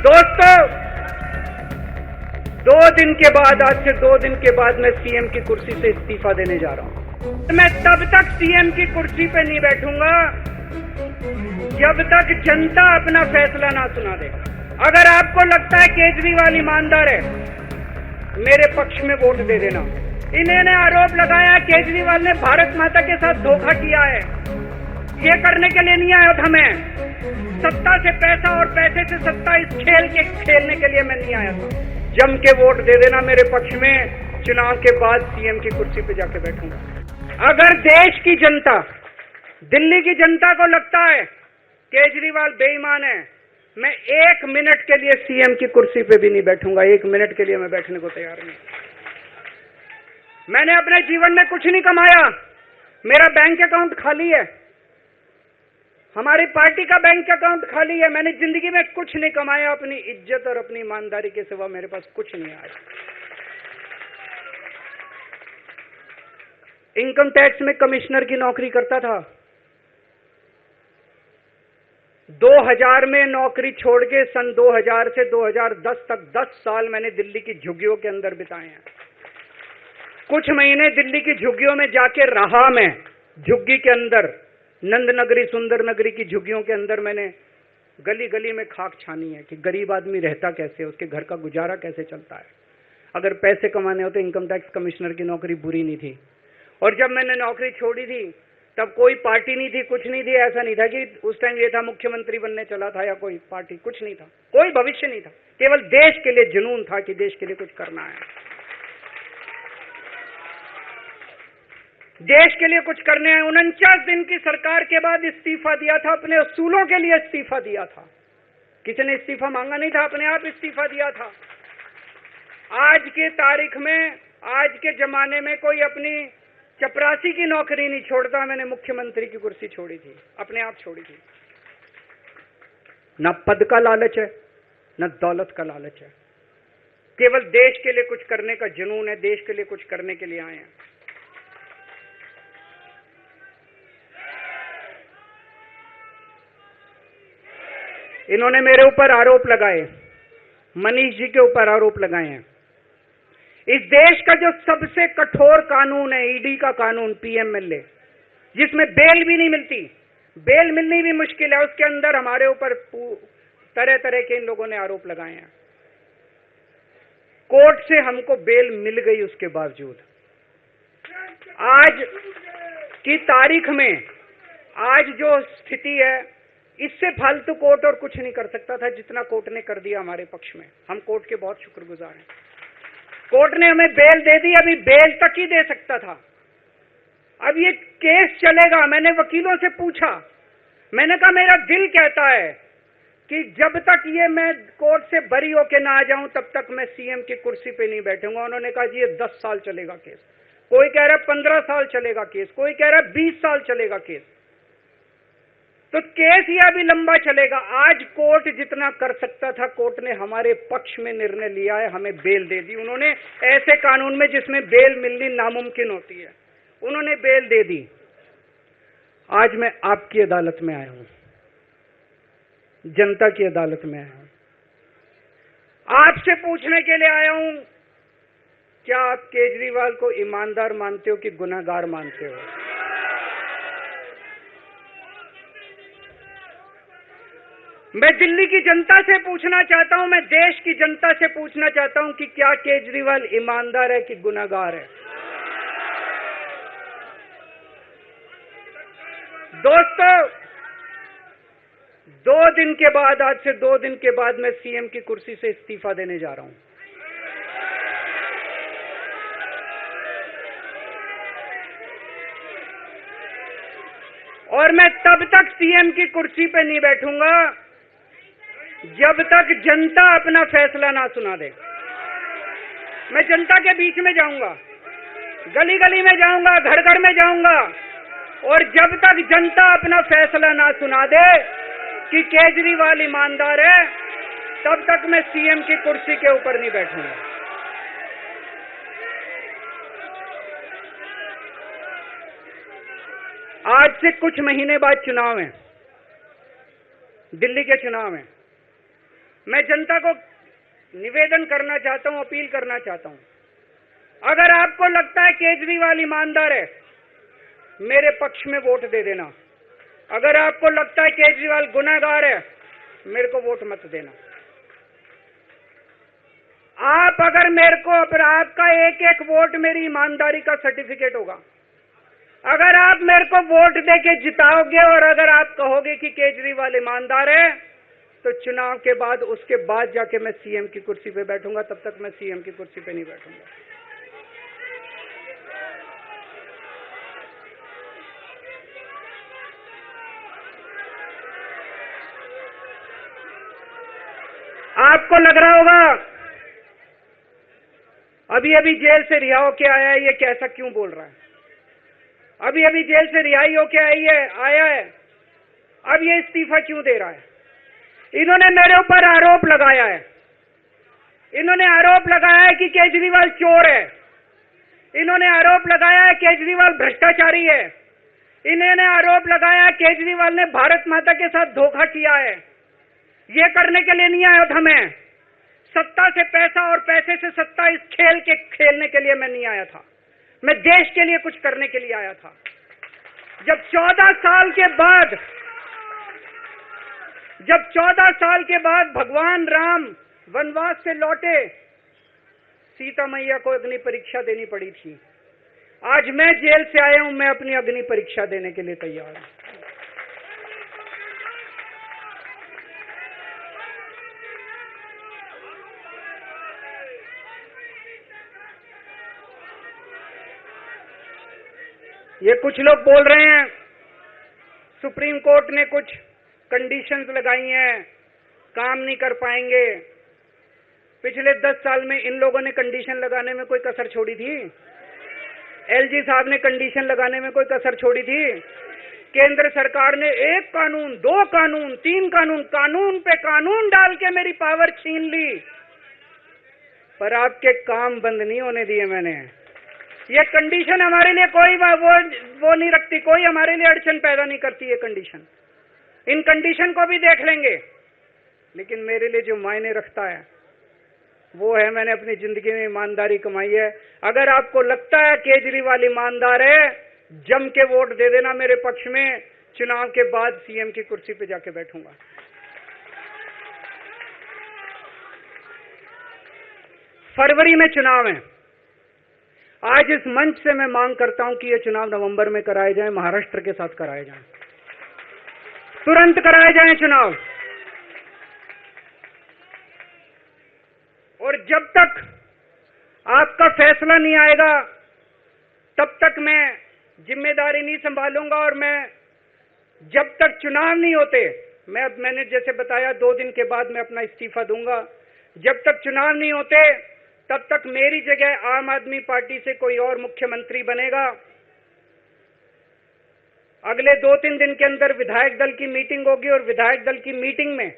दोस्तों, 2 दिन के बाद, आज से 2 दिन के बाद मैं सीएम की कुर्सी से इस्तीफा देने जा रहा हूं। मैं तब तक सीएम की कुर्सी पे नहीं बैठूंगा जब तक जनता अपना फैसला ना सुना दे। अगर आपको लगता है केजरीवाल ईमानदार है, मेरे पक्ष में वोट दे देना। इन्होंने आरोप लगाया केजरीवाल ने भारत माता के साथ धोखा किया है। ये करने के लिए नहीं आया था मैं, सत्ता से पैसा और पैसे से सत्ता, इस खेल के खेलने के लिए मैं नहीं आया था। जम के वोट दे देना मेरे पक्ष में, चुनाव के बाद सीएम की कुर्सी पे जाके बैठूंगा। अगर देश की जनता, दिल्ली की जनता को लगता है केजरीवाल बेईमान है, मैं 1 मिनट के लिए सीएम की कुर्सी पे भी नहीं बैठूंगा। 1 मिनट के लिए मैं बैठने को तैयार नहीं। मैंने अपने जीवन में कुछ नहीं कमाया, मेरा बैंक अकाउंट खाली है, हमारी पार्टी का बैंक अकाउंट खाली है। मैंने जिंदगी में कुछ नहीं कमाया, अपनी इज्जत और अपनी ईमानदारी के सिवा मेरे पास कुछ नहीं आया। इनकम टैक्स में कमिश्नर की नौकरी करता था, 2000 में नौकरी छोड़ के सन 2000 से 2010 तक 10 साल मैंने दिल्ली की झुग्गियों के अंदर बिताए हैं। कुछ महीने दिल्ली की झुग्गियों में जाके रहा मैं, झुग्गी के अंदर, नंद नगरी, सुंदर नगरी की झुग्गियों के अंदर मैंने गली गली में खाक छानी है कि गरीब आदमी रहता कैसे, उसके घर का गुजारा कैसे चलता है। अगर पैसे कमाने होते, इनकम टैक्स कमिश्नर की नौकरी बुरी नहीं थी। और जब मैंने नौकरी छोड़ी थी तब कोई पार्टी नहीं थी, कुछ नहीं थी। ऐसा नहीं था कि उस टाइम ये था मुख्यमंत्री बनने चला था या कोई पार्टी, कुछ नहीं था, कोई भविष्य नहीं था। केवल देश के लिए जुनून था कि देश के लिए कुछ करना है, देश के लिए कुछ करने हैं। 49 दिन की सरकार के बाद इस्तीफा दिया था, अपने असूलों के लिए इस्तीफा दिया था। किसी ने इस्तीफा मांगा नहीं था, अपने आप इस्तीफा दिया था। आज के तारीख में, आज के जमाने में कोई अपनी चपरासी की नौकरी नहीं छोड़ता। मैंने मुख्यमंत्री की कुर्सी छोड़ी थी, अपने आप छोड़ी थी। न पद का लालच है, न दौलत का लालच है, केवल देश के लिए कुछ करने का जुनून है, देश के लिए कुछ करने के लिए आए हैं। इन्होंने मेरे ऊपर आरोप लगाए, मनीष जी के ऊपर आरोप लगाए हैं। इस देश का जो सबसे कठोर कानून है, ईडी का कानून, पीएमएलए, जिसमें बेल भी नहीं मिलती, बेल मिलनी भी मुश्किल है, उसके अंदर हमारे ऊपर तरह तरह के इन लोगों ने आरोप लगाए हैं। कोर्ट से हमको बेल मिल गई, उसके बावजूद आज की तारीख में, आज जो स्थिति है, इससे फालतू कोर्ट और कुछ नहीं कर सकता था जितना कोर्ट ने कर दिया हमारे पक्ष में। हम कोर्ट के बहुत शुक्रगुजार हैं। कोर्ट ने हमें बेल दे दी, अभी बेल तक ही दे सकता था। अब ये केस चलेगा। मैंने वकीलों से पूछा, मैंने कहा मेरा दिल कहता है कि जब तक ये मैं कोर्ट से बरी होके ना आ जाऊं तब तक मैं सीएम की कुर्सी पे नहीं बैठूंगा। उन्होंने कहा जी ये 10 साल चलेगा केस, कोई कह रहा है 15 साल चलेगा केस, कोई कह रहा है 20 साल चलेगा केस। तो केस ये अभी लंबा चलेगा। आज कोर्ट जितना कर सकता था, कोर्ट ने हमारे पक्ष में निर्णय लिया है, हमें बेल दे दी। उन्होंने ऐसे कानून में जिसमें बेल मिलनी नामुमकिन होती है, उन्होंने बेल दे दी। आज मैं आपकी अदालत में आया हूं, जनता की अदालत में आया हूं, आपसे पूछने के लिए आया हूं, क्या आप केजरीवाल को ईमानदार मानते हो कि गुनहगार मानते हो? मैं दिल्ली की जनता से पूछना चाहता हूं, मैं देश की जनता से पूछना चाहता हूं कि क्या केजरीवाल ईमानदार है कि गुनहगार है? दोस्तों, 2 दिन के बाद, आज से 2 दिन के बाद मैं सीएम की कुर्सी से इस्तीफा देने जा रहा हूं। और मैं तब तक सीएम की कुर्सी पे नहीं बैठूंगा जब तक जनता अपना फैसला ना सुना दे। मैं जनता के बीच में जाऊंगा, गली गली में जाऊंगा, घर घर में जाऊंगा, और जब तक जनता अपना फैसला ना सुना दे कि केजरीवाल ईमानदार है, तब तक मैं सीएम की कुर्सी के ऊपर नहीं बैठूंगा। आज से कुछ महीने बाद चुनाव है, दिल्ली के चुनाव हैं। मैं जनता को निवेदन करना चाहता हूं, अपील करना चाहता हूं, अगर आपको लगता है केजरीवाल ईमानदार है, मेरे पक्ष में वोट दे देना। अगर आपको लगता है केजरीवाल गुनहगार है, मेरे को वोट मत देना। आप अगर मेरे को, अगर आपका एक एक वोट मेरी ईमानदारी का सर्टिफिकेट होगा। अगर आप मेरे को वोट देके जिताओगे और अगर आप कहोगे कि केजरीवाल ईमानदार है, तो चुनाव के बाद, उसके बाद जाके मैं सीएम की कुर्सी पे बैठूंगा, तब तक मैं सीएम की कुर्सी पे नहीं बैठूंगा। आपको लग रहा होगा अभी अभी जेल से रिहा होके आया है, ये कैसा क्यों बोल रहा है? अभी अभी जेल से रिहाई होके आया है, अब ये इस्तीफा क्यों दे रहा है? इन्होंने मेरे ऊपर आरोप लगाया है। इन्होंने आरोप लगाया है कि केजरीवाल चोर है। इन्होंने आरोप लगाया है केजरीवाल भ्रष्टाचारी है। इन्होंने आरोप लगाया है केजरीवाल ने भारत माता के साथ धोखा किया है। ये करने के लिए नहीं आया था मैं। सत्ता से पैसा और पैसे से सत्ता, इस खेल के खेलने के लिए मैं नहीं आया था। मैं देश के लिए कुछ करने के लिए आया था। जब 14 साल के बाद भगवान राम वनवास से लौटे, सीता मैया को अग्नि परीक्षा देनी पड़ी थी। आज मैं जेल से आया हूं, मैं अपनी अग्नि परीक्षा देने के लिए तैयार हूं। ये कुछ लोग बोल रहे हैं सुप्रीम कोर्ट ने कुछ कंडीशंस लगाई हैं, काम नहीं कर पाएंगे। पिछले 10 साल में इन लोगों ने कंडीशन लगाने में कोई कसर छोड़ी थी? एलजी साहब ने कंडीशन लगाने में कोई कसर छोड़ी थी? केंद्र सरकार ने 1 कानून, 2 कानून, 3 कानून, कानून पे कानून डाल के मेरी पावर छीन ली, पर आपके काम बंद नहीं होने दिए मैंने। ये कंडीशन हमारे लिए कोई वो नहीं रखती, कोई हमारे लिए अड़चन पैदा नहीं करती ये कंडीशन। इन कंडीशन को भी देख लेंगे, लेकिन मेरे लिए जो मायने रखता है वो है मैंने अपनी जिंदगी में ईमानदारी कमाई है। अगर आपको लगता है केजरीवाल ईमानदार है, जम के वोट दे देना मेरे पक्ष में। चुनाव के बाद सीएम की कुर्सी पे जाके बैठूंगा। फरवरी में चुनाव है। आज इस मंच से मैं मांग करता हूं कि ये चुनाव नवंबर में कराए जाएं, महाराष्ट्र के साथ कराए जाएं, तुरंत कराए जाएं चुनाव। और जब तक आपका फैसला नहीं आएगा, तब तक मैं जिम्मेदारी नहीं संभालूंगा। और मैं जब तक चुनाव नहीं होते, मैंने जैसे बताया 2 दिन के बाद मैं अपना इस्तीफा दूंगा। जब तक चुनाव नहीं होते, तब तक मेरी जगह आम आदमी पार्टी से कोई और मुख्यमंत्री बनेगा। अगले 2-3 दिन के अंदर विधायक दल की मीटिंग होगी और विधायक दल की मीटिंग में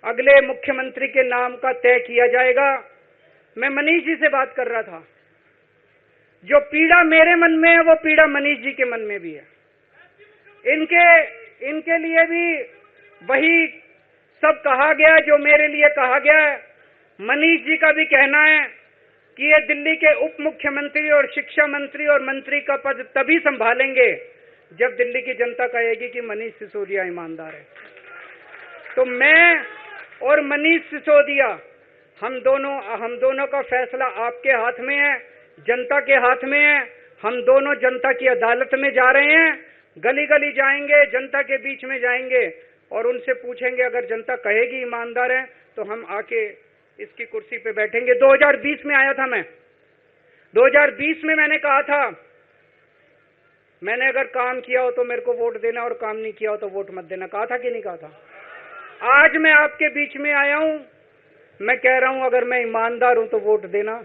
अगले मुख्यमंत्री के नाम का तय किया जाएगा। मैं मनीष जी से बात कर रहा था। जो पीड़ा मेरे मन में है, वो पीड़ा मनीष जी के मन में भी है। इनके लिए भी वही सब कहा गया जो मेरे लिए कहा गया है। मनीष जी का भी कहना है कि ये दिल्ली के उप मुख्यमंत्री और शिक्षा मंत्री और मंत्री का पद तभी संभालेंगे जब दिल्ली की जनता कहेगी कि मनीष सिसोदिया ईमानदार है। तो मैं और मनीष सिसोदिया, हम दोनों का फैसला आपके हाथ में है, जनता के हाथ में है। हम दोनों जनता की अदालत में जा रहे हैं, गली गली जाएंगे, जनता के बीच में जाएंगे और उनसे पूछेंगे, अगर जनता कहेगी ईमानदार है तो हम आके इसकी कुर्सी पे बैठेंगे। 2020 में आया था मैं। 2020 में मैंने कहा था, मैंने अगर काम किया हो तो मेरे को वोट देना और काम नहीं किया हो तो वोट मत देना। कहा था कि नहीं कहा था? आज मैं आपके बीच में आया हूं, मैं कह रहा हूं अगर मैं ईमानदार हूं तो वोट देना,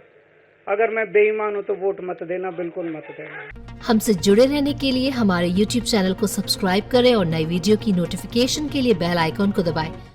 अगर मैं बेईमान हूं तो वोट मत देना, बिल्कुल मत देना। हमसे जुड़े रहने के लिए हमारे YouTube चैनल को सब्सक्राइब करें और नई वीडियो की नोटिफिकेशन के लिए बेल आइकॉन को दबाएं।